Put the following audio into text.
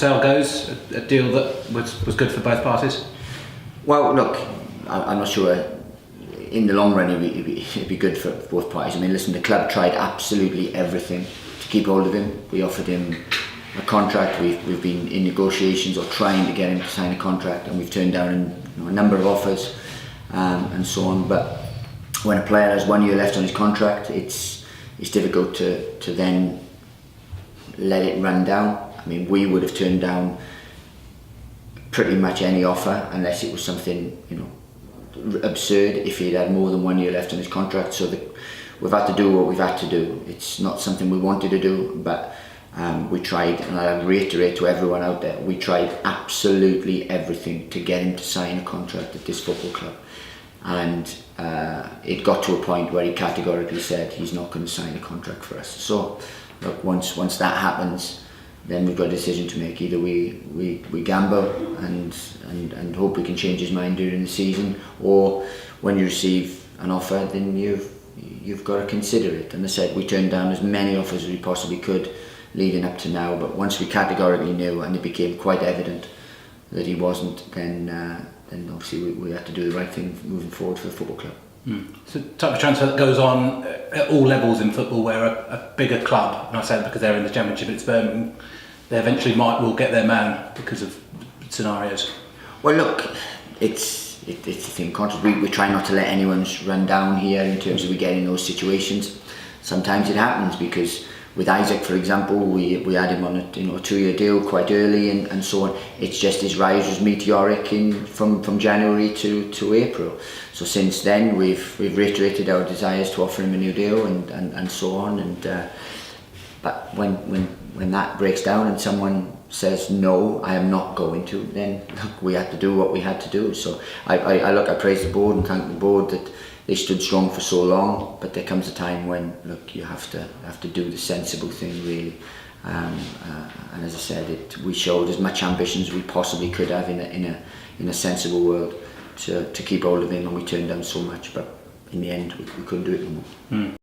Sale goes, a deal that was good for both parties? Well, look, I'm not sure. In the long run, it'd be good for both parties. I mean, listen, the club tried absolutely everything to keep hold of him. We offered him a contract. We've been in negotiations or trying to get him to sign a contract, and we've turned down a number of offers and so on. But when a player has 1 year left on his contract, it's difficult to then let it run down. I mean, we would have turned down pretty much any offer unless it was something, absurd, if he'd had more than 1 year left on his contract. So we've had to do what we've had to do. It's not something we wanted to do, but we tried, and I reiterate to everyone out there, we tried absolutely everything to get him to sign a contract at this football club. And it got to a point where he categorically said he's not going to sign a contract for us. So look, once that happens, then we've got a decision to make. Either we gamble and hope we can change his mind during the season, or when you receive an offer, then you've got to consider it. And I said, we turned down as many offers as we possibly could leading up to now, but once we categorically knew and it became quite evident that he wasn't, then obviously we had to do the right thing moving forward for the football club. It's a type of transfer that goes on at all levels in football, where a bigger club, and I say that because they're in the Championship, it's Birmingham, they eventually will get their man because of scenarios. Well, look, it's a thing. We try not to let anyone's run down here in terms of we get in those situations. Sometimes it happens because with Issac, for example, we had him on a 2-year deal quite early and so on. It's just his rise was meteoric from January to April. So since then we've reiterated our desires to offer him a new deal and so on. But when that breaks down and someone says no, I am not going to, then look, we had to do what we had to do. So I praise the board and thank the board that they stood strong for so long, but there comes a time when, look, you have to do the sensible thing, really. And as I said, we showed as much ambition as we possibly could have in a sensible world to keep hold of him, and we turned down so much. But in the end, we couldn't do it anymore.